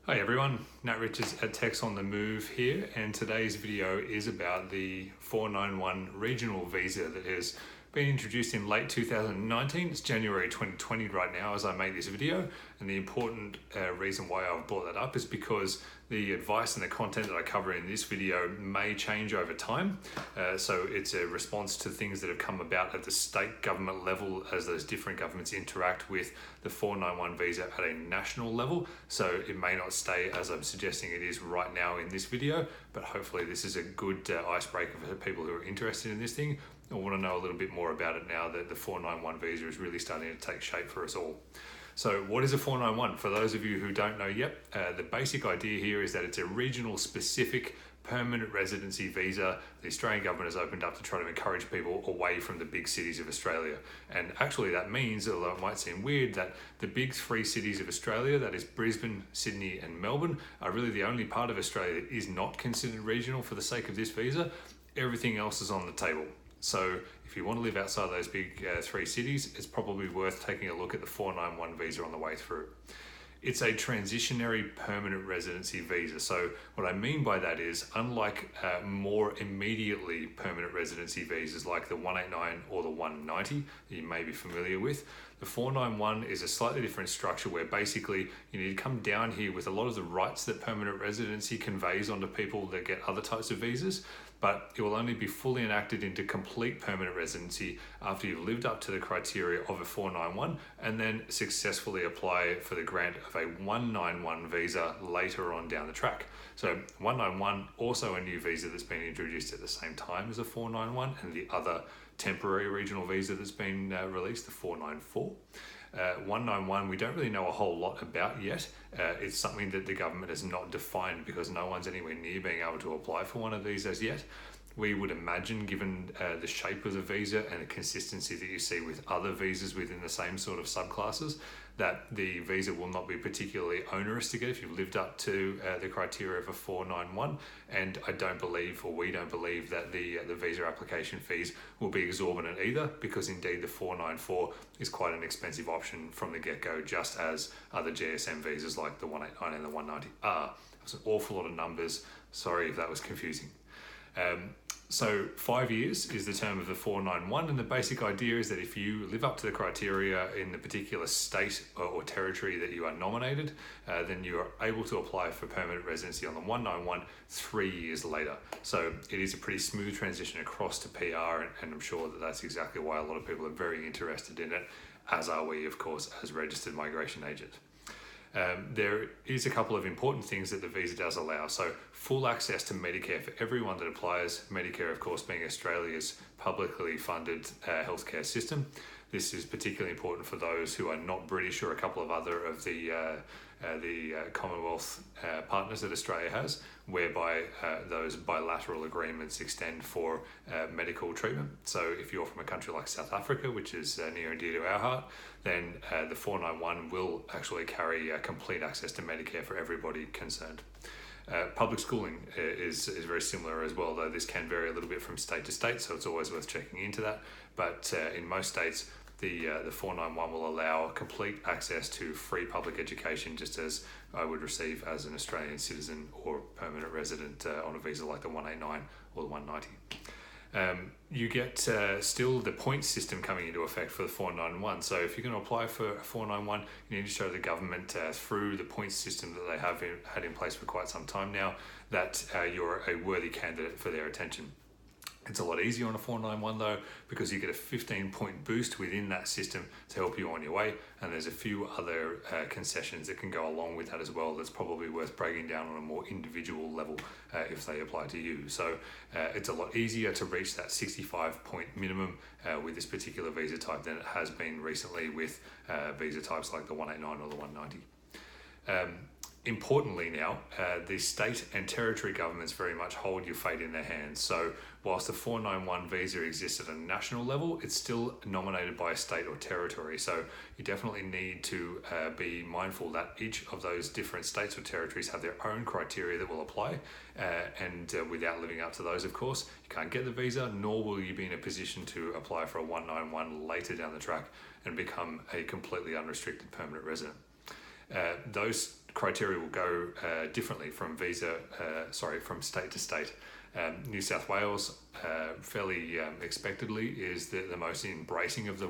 Hi everyone, Nat Richards at Tex on the Move here, and today's video is about the 491 regional visa that has been introduced in late 2019. It's January 2020 right now as I make this video, and the important reason why I've brought that up is because the advice and the content that I cover in this video may change over time. So it's a response to things that have come about at the state government level as those different governments interact with the 491 visa at a national level. So it may not stay as I'm suggesting it is right now in this video, but hopefully this is a good icebreaker for people who are interested in this thing or want to know a little bit more about it now that the 491 visa is really starting to take shape for us all. So what is a 491? For those of you who don't know yet, the basic idea here is that it's a regional specific permanent residency visa the Australian government has opened up to try to encourage people away from the big cities of Australia. And actually that means, although it might seem weird, that the big three cities of Australia, that is Brisbane, Sydney and Melbourne, are really the only part of Australia that is not considered regional for the sake of this visa. Everything else is on the table. So if you want to live outside those big three cities, it's probably worth taking a look at the 491 visa on the way through. It's a transitionary permanent residency visa. So what I mean by that is, unlike more immediately permanent residency visas like the 189 or the 190 that you may be familiar with, the 491 is a slightly different structure where basically you need to come down here with a lot of the rights that permanent residency conveys onto people that get other types of visas, but it will only be fully enacted into complete permanent residency after you've lived up to the criteria of a 491 and then successfully apply for the grant of a 191 visa later on down the track. So 191, also a new visa that's been introduced at the same time as a 491, and the other temporary regional visa that's been released, the 494. 191 we don't really know a whole lot about yet. It's something that the government has not defined because no one's anywhere near being able to apply for one of these as yet. We would imagine, given the shape of the visa and the consistency that you see with other visas within the same sort of subclasses, that the visa will not be particularly onerous to get if you've lived up to the criteria of a 491. And I don't believe, or we don't believe, that the visa application fees will be exorbitant either, because indeed the 494 is quite an expensive option from the get-go, just as other GSM visas like the 189 and the 190 are. That's an awful lot of numbers. Sorry if that was confusing. So 5 years is the term of the 491, and the basic idea is that if you live up to the criteria in the particular state or territory that you are nominated, then you are able to apply for permanent residency on the 191 3 years later. So it is a pretty smooth transition across to PR, and I'm sure that that's exactly why a lot of people are very interested in it, as are we, of course, as registered migration agent. There is a couple of important things that the visa does allow. So full access to Medicare for everyone that applies. Medicare, of course, being Australia's publicly funded healthcare system. This is particularly important for those who are not British or a couple of other of the Commonwealth partners that Australia has, whereby those bilateral agreements extend for medical treatment. So if you're from a country like South Africa, which is near and dear to our heart, then the 491 will actually carry complete access to Medicare for everybody concerned. Public schooling is very similar as well, though this can vary a little bit from state to state, so it's always worth checking into that. But in most states, the 491 will allow complete access to free public education, just as I would receive as an Australian citizen or permanent resident on a visa like the 189 or the 190. You get still the points system coming into effect for the 491. So if you're going to apply for a 491, you need to show the government through the points system that they have had in place for quite some time now that you're a worthy candidate for their attention. It's a lot easier on a 491 though, because you get a 15-point boost within that system to help you on your way, and there's a few other concessions that can go along with that as well that's probably worth breaking down on a more individual level if they apply to you. So it's a lot easier to reach that 65-point minimum with this particular visa type than it has been recently with visa types like the 189 or the 190. Importantly now, the state and territory governments very much hold your fate in their hands. So whilst the 491 visa exists at a national level, it's still nominated by a state or territory. So you definitely need to be mindful that each of those different states or territories have their own criteria that will apply. And without living up to those, of course, you can't get the visa, nor will you be in a position to apply for a 191 later down the track and become a completely unrestricted permanent resident. Those criteria will go differently from from state to state. New South Wales, fairly expectedly, is the most embracing of the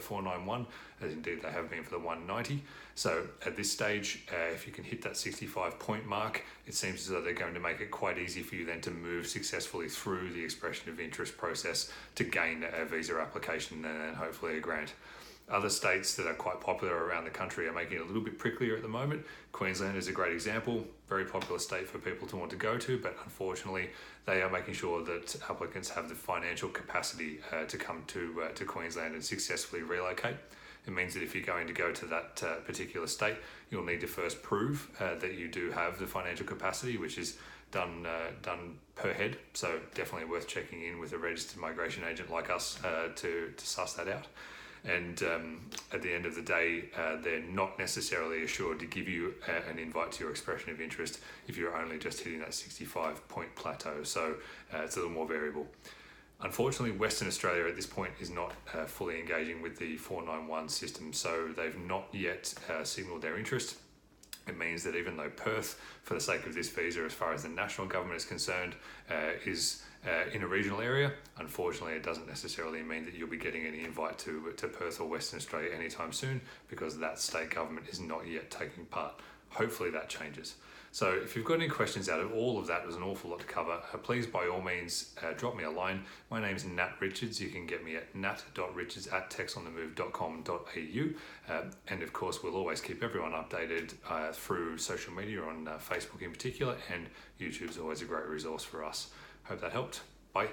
491, as indeed they have been for the 190. So at this stage, if you can hit that 65 point mark, it seems as though they're going to make it quite easy for you then to move successfully through the expression of interest process to gain a visa application and then hopefully a grant. Other states that are quite popular around the country are making it a little bit pricklier at the moment. Queensland is a great example, very popular state for people to want to go to, but unfortunately they are making sure that applicants have the financial capacity to come to Queensland and successfully relocate. It means that if you're going to go to that particular state, you'll need to first prove that you do have the financial capacity, which is done per head. So definitely worth checking in with a registered migration agent like us to suss that out. And at the end of the day, they're not necessarily assured to give you an invite to your expression of interest if you're only just hitting that 65 point plateau. So it's a little more variable. Unfortunately, Western Australia at this point is not fully engaging with the 491 system, so they've not yet signalled their interest. It means that even though Perth, for the sake of this visa, as far as the national government is concerned, is in a regional area, unfortunately it doesn't necessarily mean that you'll be getting any invite to Perth or Western Australia anytime soon, because that state government is not yet taking part. Hopefully that changes. So if you've got any questions out of all of that, there's an awful lot to cover, please by all means drop me a line. My name's Nat Richards. You can get me at nat.richards@texonthemove.com.au, and of course we'll always keep everyone updated through social media, on Facebook in particular, and YouTube's always a great resource for us. Hope that helped. Bye.